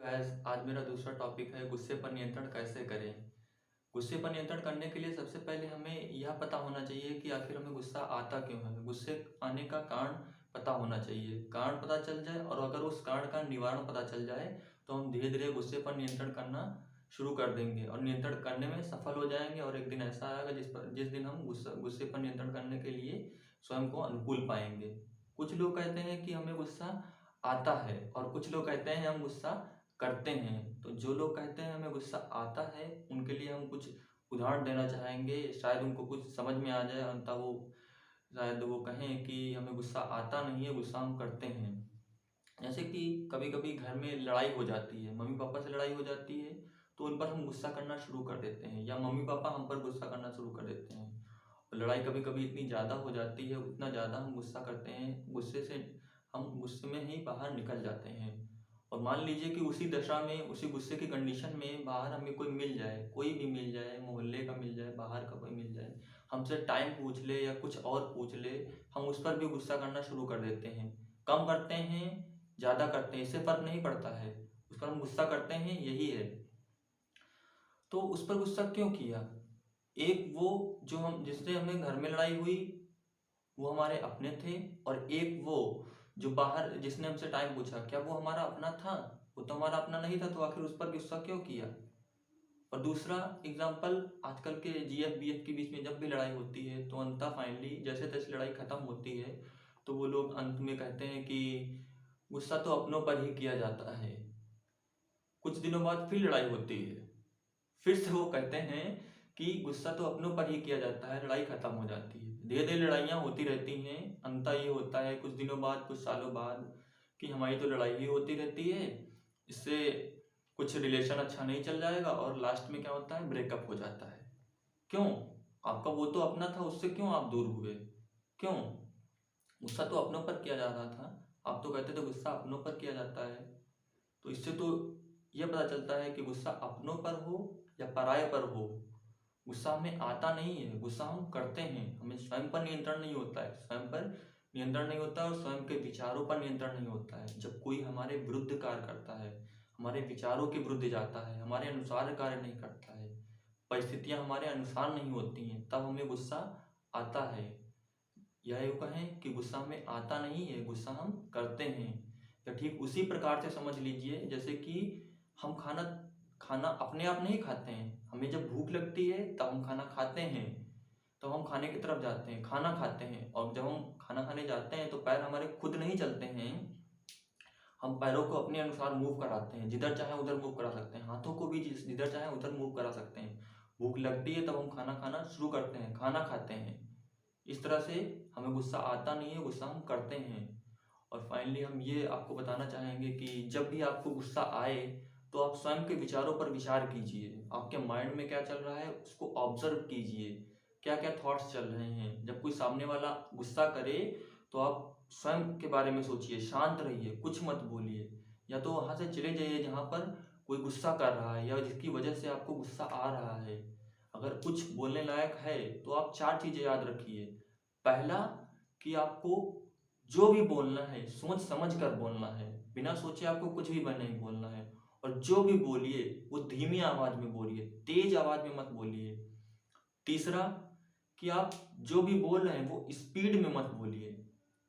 Gas आज मेरा दूसरा टॉपिक है गुस्से पर नियंत्रण कैसे करें। गुस्से पर नियंत्रण करने के लिए सबसे पहले हमें यह पता होना चाहिए कि आखिर हमें गुस्सा आता क्यों है। गुस्से आने का कारण पता होना चाहिए। कारण पता चल जाए और अगर उस कारण का निवारण पता चल जाए तो हम धीरे धीरे गुस्से पर नियंत्रण करना शुरू कर देंगे और नियंत्रण करने में सफल हो जाएंगे। और एक दिन ऐसा आएगा जिस दिन हम गुस्से पर नियंत्रण करने के लिए स्वयं को अनुकूल पाएंगे। कुछ लोग कहते हैं कि हमें गुस्सा आता है और कुछ लोग कहते हैं हम गुस्सा करते हैं। तो जो लोग कहते हैं हमें गुस्सा आता है उनके लिए हम कुछ उदाहरण देना चाहेंगे, शायद उनको कुछ समझ में आ जाए। अंततः वो शायद वो कहें कि हमें गुस्सा आता नहीं है, गुस्सा हम करते हैं। जैसे कि कभी कभी घर में लड़ाई हो जाती है, मम्मी पापा से लड़ाई हो जाती है तो उन पर हम गुस्सा करना शुरू कर देते हैं या मम्मी पापा हम पर गुस्सा करना शुरू कर देते हैं। और लड़ाई कभी कभी इतनी ज़्यादा हो जाती है, उतना ज़्यादा हम गुस्सा करते हैं, गुस्से से हम गुस्से में ही बाहर निकल जाते हैं। और मान लीजिए कि उसी दशा में, उसी गुस्से की कंडीशन में बाहर हमें कोई मिल जाए, कोई भी मिल जाए, मोहल्ले का मिल जाए, बाहर का कोई मिल जाए, हमसे टाइम पूछ ले या कुछ और पूछ ले, हम उस पर भी गुस्सा करना शुरू कर देते हैं। कम करते हैं, ज़्यादा करते हैं, इससे फर्क नहीं पड़ता है, उस पर हम गुस्सा करते हैं, यही है। तो उस पर गुस्सा क्यों किया? एक वो जो हम जिससे हमें घर में लड़ाई हुई वो हमारे अपने थे, और एक वो जो बाहर जिसने हमसे टाइम पूछा, क्या वो हमारा अपना था? वो तो हमारा अपना नहीं था, तो आखिर उस पर गुस्सा क्यों किया? और दूसरा एग्जाम्पल, आजकल के जीएफ बीएफ के बीच में जब भी लड़ाई होती है तो अंततः फाइनली जैसे तैसे लड़ाई खत्म होती है तो वो लोग अंत में कहते हैं कि गुस्सा तो अपनों पर ही किया जाता है। कुछ दिनों बाद फिर लड़ाई होती है, फिर से वो कहते हैं कि गुस्सा तो अपनों पर ही किया जाता है, लड़ाई खत्म हो जाती है। धीरे धीरे लड़ाइयाँ होती रहती हैं, अंततः ये होता है कुछ दिनों बाद, कुछ सालों बाद, कि हमारी तो लड़ाई ही होती रहती है, इससे कुछ रिलेशन अच्छा नहीं चल जाएगा और लास्ट में क्या होता है, ब्रेकअप हो जाता है। क्यों? आपका वो तो अपना था, उससे क्यों आप दूर हुए? क्यों? गुस्सा तो अपनों पर किया जा रहा था, आप तो कहते थे गुस्सा अपनों पर किया जाता है। तो इससे तो यह पता चलता है कि गुस्सा अपनों पर हो या पराये पर हो, गुस्सा हमें आता नहीं है, गुस्सा हम करते हैं। हमें स्वयं पर नियंत्रण नहीं होता है, स्वयं पर नियंत्रण नहीं होता और स्वयं के विचारों पर नियंत्रण नहीं होता है। जब कोई हमारे विरुद्ध कार्य करता है, हमारे विचारों के विरुद्ध जाता है, हमारे अनुसार कार्य नहीं करता है, परिस्थितियां हमारे अनुसार नहीं होती हैं, तब हमें गुस्सा आता है। यह यूँ कहें कि गुस्सा हमें आता नहीं है, गुस्सा हम करते हैं। या ठीक उसी प्रकार से समझ लीजिए जैसे कि हम खाना खाना अपने आप नहीं खाते हैं, हमें जब भूख लगती है तब हम खाना खाते हैं, तो हम खाने की तरफ जाते हैं, खाना खाते हैं। और जब हम खाना खाने जाते हैं तो पैर हमारे खुद नहीं चलते हैं, हम पैरों को अपने अनुसार मूव कराते हैं, जिधर चाहे उधर मूव करा सकते हैं, हाथों को भी जिधर चाहे उधर मूव करा सकते हैं। भूख लगती है तब हम खाना खाना शुरू करते हैं, खाना खाते हैं। इस तरह से हमें गुस्सा आता नहीं है, गुस्सा हम करते हैं। और फाइनली हम ये आपको बताना चाहेंगे कि जब भी आपको गुस्सा आए तो आप स्वयं के विचारों पर विचार कीजिए, आपके माइंड में क्या चल रहा है उसको ऑब्जर्व कीजिए, क्या क्या थॉट्स चल रहे हैं। जब कोई सामने वाला गुस्सा करे तो आप स्वयं के बारे में सोचिए, शांत रहिए, कुछ मत बोलिए, या तो वहाँ से चले जाइए जहाँ पर कोई गुस्सा कर रहा है या जिसकी वजह से आपको गुस्सा आ रहा है। अगर कुछ बोलने लायक है तो आप 4 चीज़ें याद रखिए। पहला, कि आपको जो भी बोलना है सोच समझ कर बोलना है, बिना सोचे आपको कुछ भी नहीं बोलना है। और जो भी बोलिए वो धीमी आवाज में बोलिए, तेज आवाज में मत बोलिए। तीसरा, कि आप जो भी बोल रहे हैं वो स्पीड में मत बोलिए।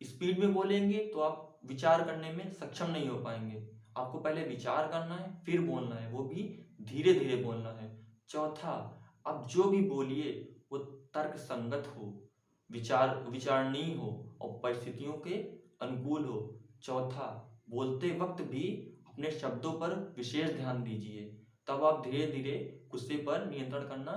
स्पीड में बोलेंगे तो आप विचार करने में सक्षम नहीं हो पाएंगे। आपको पहले विचार करना है फिर बोलना है, वो भी धीरे धीरे बोलना है। चौथा, आप जो भी बोलिए वो तर्क संगत हो, विचारणीय हो और परिस्थितियों के अनुकूल हो। चौथा, बोलते वक्त भी अपने शब्दों पर विशेष ध्यान दीजिए, तब आप धीरे धीरे गुस्से पर नियंत्रण करना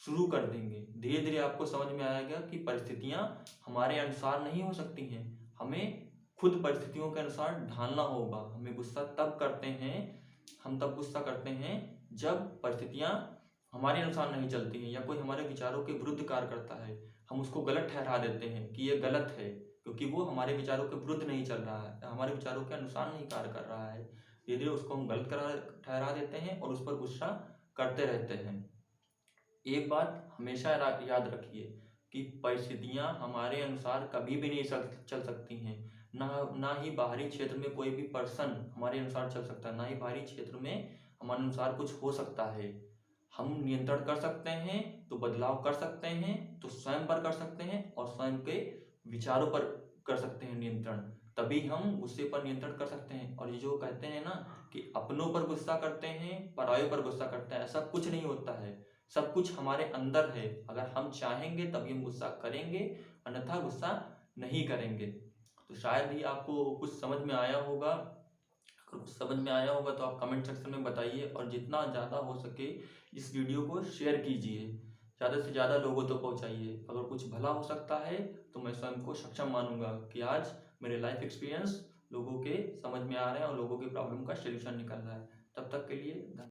शुरू कर देंगे। धीरे धीरे आपको समझ में आएगा कि परिस्थितियां हमारे अनुसार नहीं हो सकती हैं, हमें खुद परिस्थितियों के अनुसार ढालना होगा। हमें गुस्सा तब करते हैं, हम तब गुस्सा करते हैं जब परिस्थितियां हमारे अनुसार नहीं चलती हैं या कोई हमारे विचारों के विरुद्ध कार्य करता है। हम उसको गलत ठहरा देते हैं कि ये गलत है, क्योंकि वो हमारे विचारों के विरुद्ध नहीं चल रहा है, हमारे विचारों के अनुसार नहीं कार्य कर रहा है। धीरे धीरे उसको हम गलत ठहरा देते हैं और उस पर गुस्सा करते रहते हैं। एक बात हमेशा याद रखिए कि परिस्थितियां हमारे अनुसार कभी भी नहीं चल सकती हैं। ना ही बाहरी क्षेत्र में कोई भी पर्सन हमारे अनुसार चल सकता है, ना ही बाहरी क्षेत्र में हमारे अनुसार कुछ हो सकता है। हम नियंत्रण कर सकते हैं तो बदलाव कर सकते हैं, तो स्वयं पर कर सकते हैं और स्वयं के विचारों पर कर सकते हैं नियंत्रण। तभी हम गुस्से पर नियंत्रण कर सकते हैं। और ये जो कहते हैं ना कि अपनों पर गुस्सा करते हैं, परायों पर गुस्सा करते हैं, ऐसा कुछ नहीं होता है। सब कुछ हमारे अंदर है। अगर हम चाहेंगे तभी हम गुस्सा करेंगे, अन्यथा गुस्सा नहीं करेंगे। तो शायद ही आपको कुछ समझ में आया होगा। अगर कुछ समझ में आया होगा तो आप कमेंट सेक्शन में बताइए, और जितना ज़्यादा हो सके इस वीडियो को शेयर कीजिए, ज़्यादा से ज़्यादा लोगों तक पहुंचाइए। अगर कुछ भला हो सकता है तो मैं स्वयं को सक्षम मानूंगा कि आज मेरे लाइफ एक्सपीरियंस लोगों के समझ में आ रहे हैं और लोगों की प्रॉब्लम का सलूशन निकल रहा है। तब तक के लिए धन्यवाद।